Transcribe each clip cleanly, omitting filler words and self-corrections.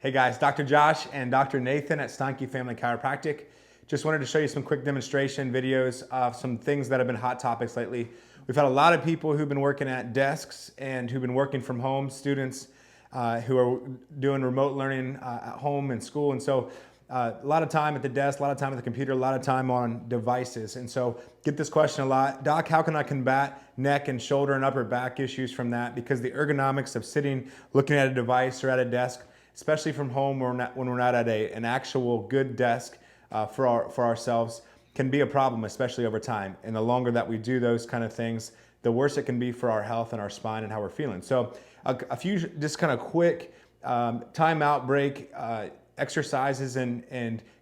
Hey guys, Dr. Josh and Dr. Nathan at Steinke Family Chiropractic. Just wanted to show you some quick demonstration videos of some things that have been hot topics lately. We've had a lot of people who've been working at desks and who've been working from home, students who are doing remote learning at home and school. And so a lot of time at the desk, a lot of time at the computer, a lot of time on devices. And so get this question a lot. Doc, how can I combat neck and shoulder and upper back issues from that? Because the ergonomics of sitting, looking at a device or at a desk, especially from home when we're not at an actual good desk for ourselves, can be a problem, especially over time. And the longer that we do those kind of things, the worse it can be for our health and our spine and how we're feeling. So a few just kind of quick timeout break exercises and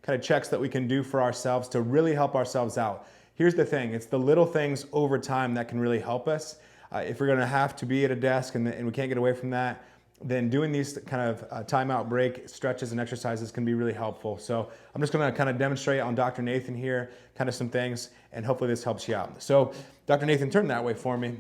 kind of checks that we can do for ourselves to really help ourselves out. Here's the thing, it's the little things over time that can really help us. If we're gonna have to be at a desk and we can't get away from that, then doing these kind of timeout break stretches and exercises can be really helpful. So I'm just gonna kind of demonstrate on Dr. Nathan here, kind of some things, and hopefully this helps you out. So Dr. Nathan, turn that way for me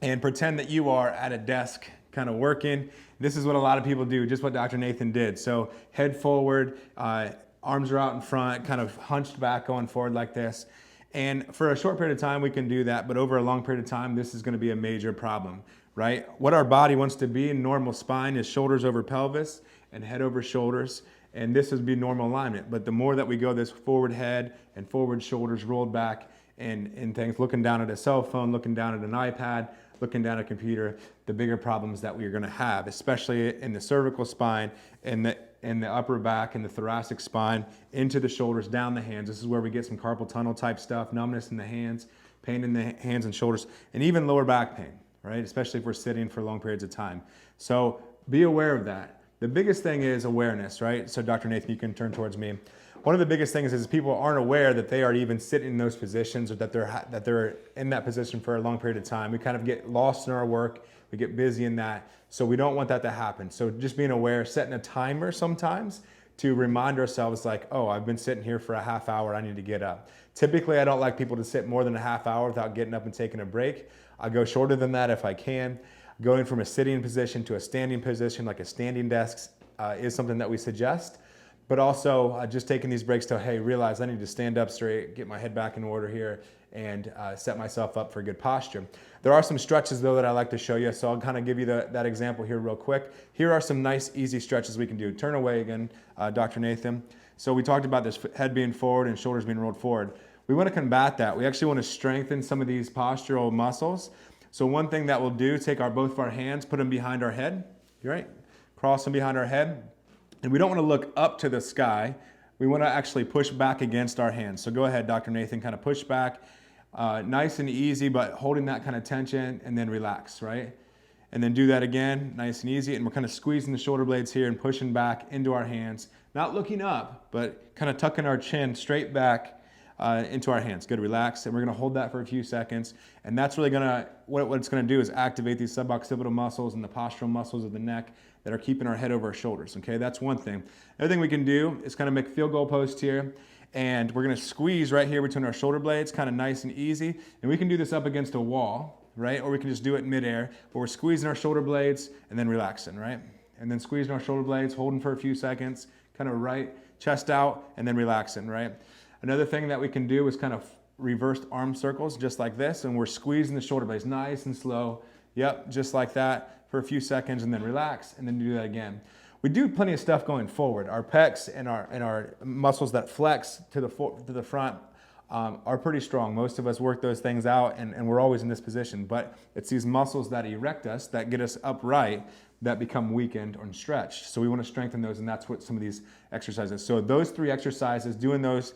and pretend that you are at a desk kind of working. This is what a lot of people do, just what Dr. Nathan did. So head forward, arms are out in front, kind of hunched back going forward like this. And for a short period of time, we can do that, but over a long period of time, this is gonna be a major problem, right? What our body wants to be in normal spine is shoulders over pelvis and head over shoulders. And this would be normal alignment. But the more that we go this forward head and forward shoulders rolled back and things, looking down at a cell phone, looking down at an iPad, looking down at a computer, the bigger problems that we are gonna have, especially in the cervical spine and the upper back and the thoracic spine, into the shoulders, down the hands. This is where we get some carpal tunnel type stuff, numbness in the hands, pain in the hands and shoulders, and even lower back pain, right? Especially if we're sitting for long periods of time. So be aware of that. The biggest thing is awareness, right? So Dr. Nathan, you can turn towards me. One of the biggest things is people aren't aware that they are even sitting in those positions or that they're in that position for a long period of time. We kind of get lost in our work. We get busy in that. So we don't want that to happen. So just being aware, setting a timer sometimes to remind ourselves like, oh, I've been sitting here for a half hour, I need to get up. Typically, I don't like people to sit more than a half hour without getting up and taking a break. I go shorter than that if I can. Going from a sitting position to a standing position, like a standing desk, is something that we suggest. But also just taking these breaks to, hey, realize I need to stand up straight, get my head back in order here, and set myself up for good posture. There are some stretches though that I like to show you, so I'll kind of give you that example here real quick. Here are some nice easy stretches we can do. Turn away again, Dr. Nathan. So we talked about this head being forward and shoulders being rolled forward. We want to combat that. We actually want to strengthen some of these postural muscles. So one thing that we'll do, take both of our hands, put them behind our head, right? Cross them behind our head. And we don't want to look up to the sky. We want to actually push back against our hands. So go ahead, Dr. Nathan, kind of push back. Nice and easy, but holding that kind of tension and then relax, right? And then do that again, nice and easy. And we're kind of squeezing the shoulder blades here and pushing back into our hands. Not looking up, but kind of tucking our chin straight back into our hands. Good, relax. And we're gonna hold that for a few seconds. And that's really gonna, what it's gonna do is activate these suboccipital muscles and the postural muscles of the neck that are keeping our head over our shoulders, okay? That's one thing. Another thing we can do is kind of make a field goal post here, and we're gonna squeeze right here between our shoulder blades, kind of nice and easy. And we can do this up against a wall, right? Or we can just do it in midair, but we're squeezing our shoulder blades and then relaxing, right? And then squeezing our shoulder blades, holding for a few seconds, kind of right, chest out, and then relaxing, right? Another thing that we can do is kind of reversed arm circles, just like this, and we're squeezing the shoulder blades nice and slow. Yep, just like that for a few seconds, and then relax, and then do that again. We do plenty of stuff going forward. Our pecs and our muscles that flex to the front are pretty strong. Most of us work those things out, and we're always in this position. But it's these muscles that erect us, that get us upright, that become weakened or stretched. So we want to strengthen those, and that's what some of these exercises. So those 3 exercises, doing those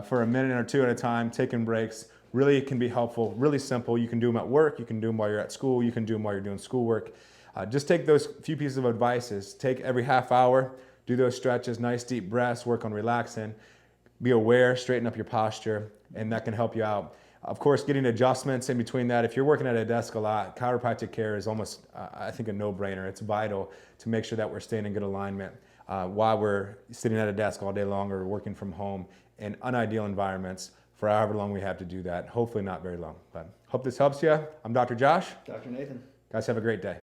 for a minute or 2 at a time, taking breaks, really can be helpful, really simple. You can do them at work, you can do them while you're at school, you can do them while you're doing schoolwork. Just take those few pieces of advice. Take every half hour, do those stretches, nice deep breaths, work on relaxing, be aware, straighten up your posture, and that can help you out. Of course, getting adjustments in between that. If you're working at a desk a lot, chiropractic care is almost, I think, a no-brainer. It's vital to make sure that we're staying in good alignment while we're sitting at a desk all day long or working from home in unideal environments for however long we have to do that. Hopefully not very long, but hope this helps you. I'm Dr. Josh. Dr. Nathan. Guys, have a great day.